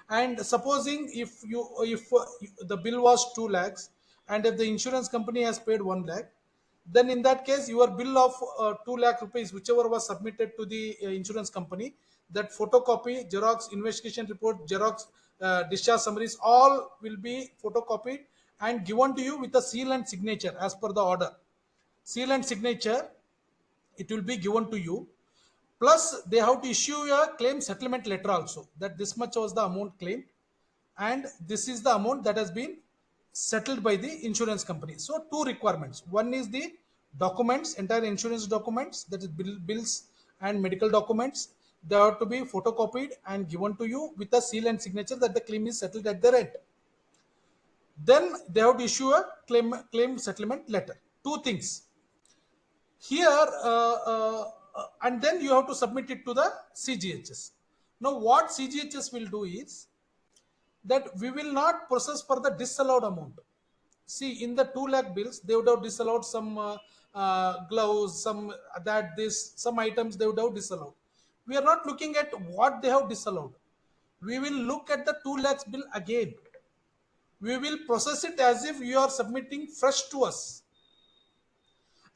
and supposing if the bill was 2 lakhs and if the insurance company has paid 1 lakh, then in that case your bill of 2 lakh rupees whichever was submitted to the insurance company, that photocopy, xerox, investigation report, xerox, discharge summaries, all will be photocopied and given to you with a seal and signature as per the order. Seal and signature, it will be given to you. Plus they have to issue a claim settlement letter also, that this much was the amount claimed and this is the amount that has been settled by the insurance company. So two requirements: one is the documents, entire insurance documents, that is bills and medical documents. They have to be photocopied and given to you with a seal and signature that the claim is settled at their end. Then they have to issue a claim settlement letter. Two things here, and then you have to submit it to the CGHS. Now what CGHS will do is that we will not process for the disallowed amount. See, in the 2 lakh bills, they would have disallowed some gloves, some some items they would have disallowed. We are not looking at what they have disallowed. We will look at the 2 lakhs bill again. We will process it as if you are submitting fresh to us.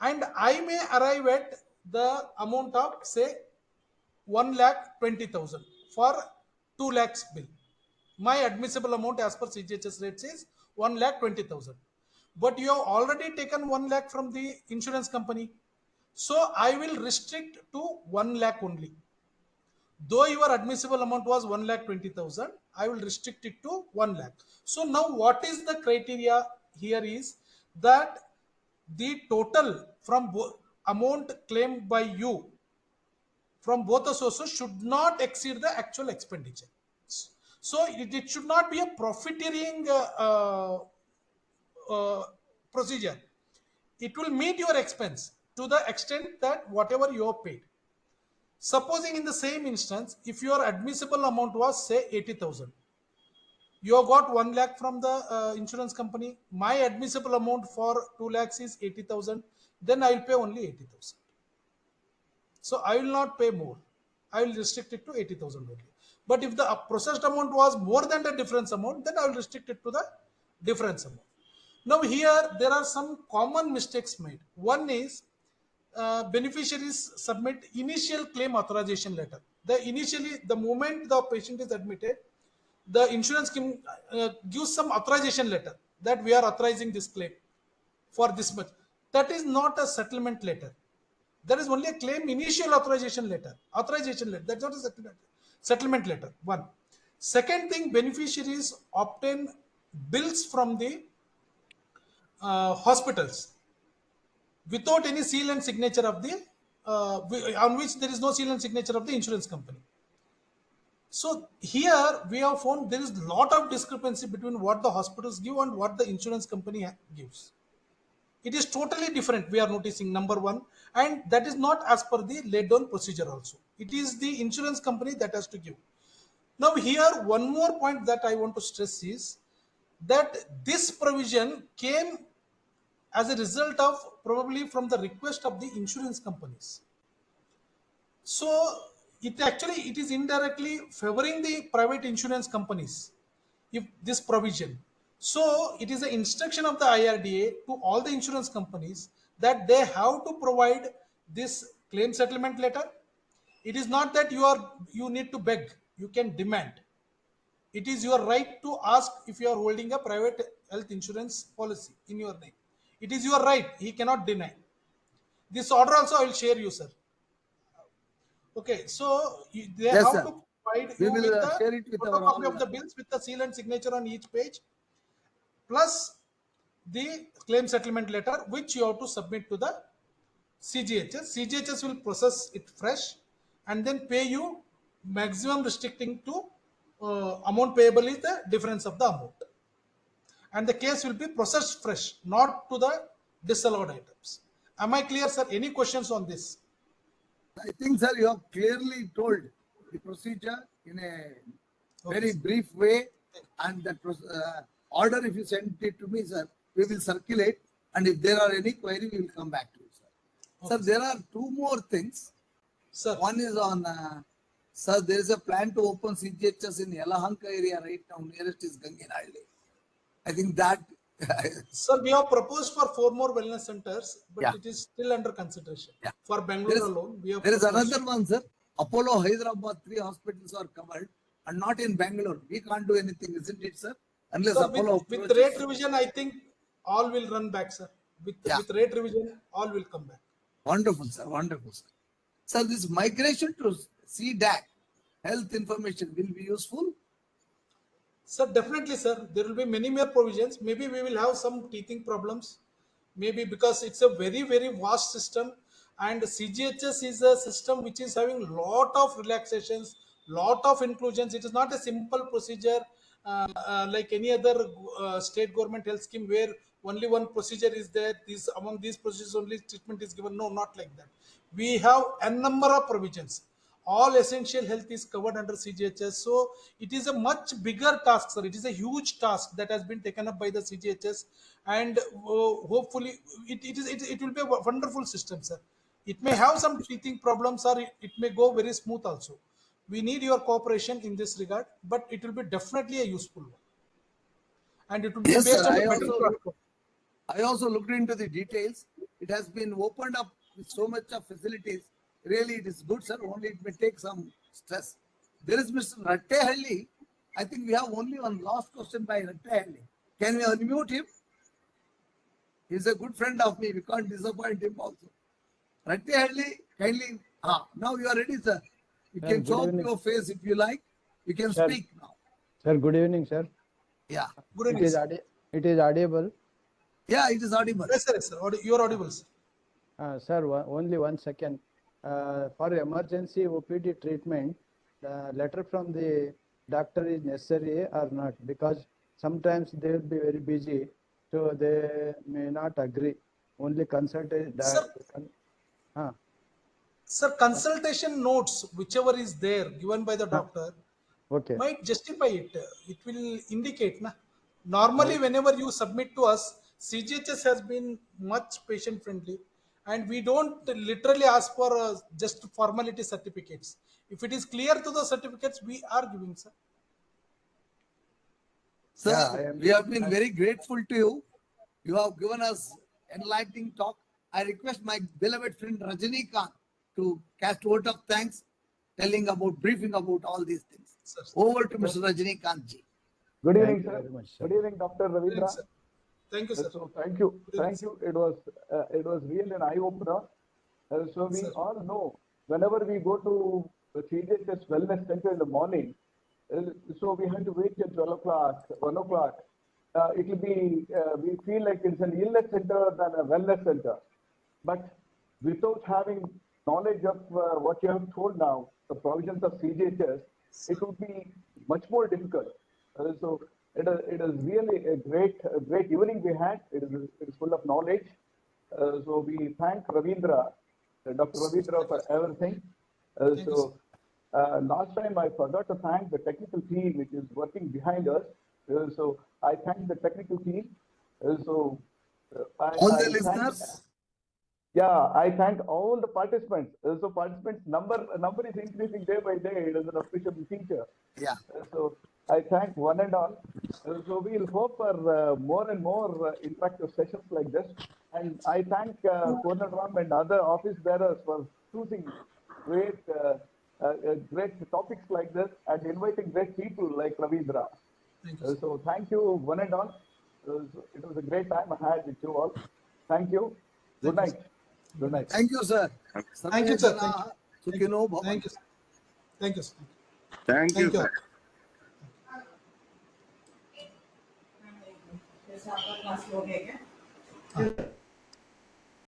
And I may arrive at the amount of say 1,20,000 for 2 lakhs bill. My admissible amount as per CGHS rates is 1,20,000. But you have already taken 1 lakh from the insurance company. So I will restrict to 1 lakh only. Though your admissible amount was 1,20,000, I will restrict it to 1 lakh. So now what is the criteria here is that the total from amount claimed by you from both the sources should not exceed the actual expenditure. So it should not be a profiteering procedure. It will meet your expense to the extent that whatever you have paid. Supposing in the same instance, if your admissible amount was say 80,000, you have got 1 lakh from the insurance company. My admissible amount for 2 lakhs is 80,000. Then I will pay only 80,000. So I will not pay more. I will restrict it to 80,000 only. But if the processed amount was more than the difference amount, then I will restrict it to the difference amount. Now here there are some common mistakes made. One is beneficiaries submit initial claim authorization letter. The moment the patient is admitted, the insurance scheme gives some authorization letter that we are authorizing this claim for this much. That is not a settlement letter. There is only a claim initial authorization letter. That's not a settlement letter. One. Second thing, beneficiaries obtain bills from the hospitals without any seal and signature of the on which there is no seal and signature of the insurance company. So here we have found there is a lot of discrepancy between what the hospitals give and what the insurance company gives. It is totally different. We are noticing, number one, and that is not as per the laid down procedure also. It is the insurance company that has to give. Now here one more point that I want to stress is that this provision came as a result of probably from the request of the insurance companies. So it is indirectly favoring the private insurance companies if this provision. So it is an instruction of the IRDA to all the insurance companies that they have to provide this claim settlement letter. It is not that you need to beg, you can demand. It is your right to ask if you are holding a private health insurance policy in your name. It is your right. He cannot deny. This order also I will share you, sir. Okay, so they Yes, have sir. to provide We you will with the share it with our photocopy all. of the bills with the seal and signature on each page, plus the claim settlement letter, which you have to submit to the CGHS. CGHS will process it fresh and then pay you maximum restricting to amount payable is the difference of the amount. And the case will be processed fresh, not to the disallowed items. Am I clear, sir? Any questions on this? I think, sir, you have clearly told the procedure in a Okay, very sir. brief way, and that order, if you send it to me, sir, we will circulate, and if there are any query, we will come back to you, sir. Okay, Sir, there are two more things. sir. One is on, sir, there is a plan to open CGHS in Yelahanka area right now. Nearest is Ganginhalli. I think that, Sir, we have proposed for 4 more wellness centers, but yeah, it is still under consideration. yeah. For There Bangalore is, alone, we have there is proposed. another one, sir. Apollo Hyderabad, 3 hospitals are covered and not in Bangalore. We can't do anything, isn't it, sir? Unless Sir, Apollo with approaches. rate revision, I think all will run back, sir. Yeah, With rate revision, all will come back. wonderful, sir. Wonderful, sir. Sir, this migration to CDAC, health information, will be useful. Sir, definitely, sir. There will be many more provisions. Maybe we will have some teething problems. Maybe because it's a very, very vast system, and CGHS is a system which is having lot of relaxations, lot of inclusions. It is not a simple procedure like any other state government health scheme where only one procedure is there. These among these procedures only treatment is given. No, not like that. We have a number of provisions. All essential health is covered under CGHS. So it is a much bigger task, sir. It is a huge task that has been taken up by the CGHS, and hopefully it will be a wonderful system, sir. It may have some teething problems, or it may go very smooth also. We need your cooperation in this regard, but it will be definitely a useful one, and it will be Yes, sir. based on the better platform. I also looked into the details. It has been opened up with so much of facilities. Really, it is good, sir. Only it may take some stress. There is Mr. Rattehalli. I think we have only one last question by Rattehalli. Can we unmute him? He's a good friend of me. We can't disappoint him also. Rattehalli, kindly. Now you are ready, sir. You Sir, can good show up evening. your face if you like. You can Sir. speak now. Sir, good evening, sir. Yeah. Good It evening, is, sir. it is audible. Yeah, it is audible. Yes, sir. Yes, sir. You are audible, sir. Sir, only 1 second. For emergency OPD treatment, the letter from the doctor is necessary or not? Because sometimes they will be very busy, so they may not agree. Only consult Sir, Sir, consultation notes, whichever is there given by the doctor, okay. might justify it. It will indicate. Na? Normally, whenever you submit to us, CGHS has been much patient friendly, and we don't literally ask for just formality certificates. If it is clear to the certificates, we are giving, sir. Sir, Yeah, we have been very grateful to you. You have given us enlightening talk. I request my beloved friend Rajinikanth to cast vote of thanks, briefing about all these things. Sir. Over to Mr. Rajinikanth ji. Good Thank evening, you sir. very much, sir. Good evening, Dr. Good evening, Ravindra. sir. Thank you, sir. So thank you, Good evening, thank you. It was really an eye opener. So we Sir. all know whenever we go to the CGHS Wellness Center in the morning, so we have to wait till 12 o'clock, 1 o'clock. It will be we feel like it's an illness center than a wellness center. But without having knowledge of what you have told now, the provisions of CGHS, it would be much more difficult. So it is really a great evening we had. It is full of knowledge. So we thank Ravindra, Dr. Ravindra, for everything. Last time I forgot to thank the technical team which is working behind us. So I thank the technical team. So All the I thank, listeners, yeah, I thank all the participants. So participants number is increasing day by day. It is an official feature. yeah. So I thank one and all. So we'll hope for more and more interactive sessions like this. And I thank Ram and other office bearers for choosing great, great topics like this and inviting great people like Ravindra. Thank you, sir. So thank you one and all. It was a great time I had with you all. Thank you. Good Thank you, sir. night. Good night. Thank you, sir. Thank you, Sarve sir. Thank you. Janaah Thank you. Sukhino Bhavantu. Thank you, sir. Thank you, sir. Thank you, Thank you. sir. जैसे आपका class हो गया क्या?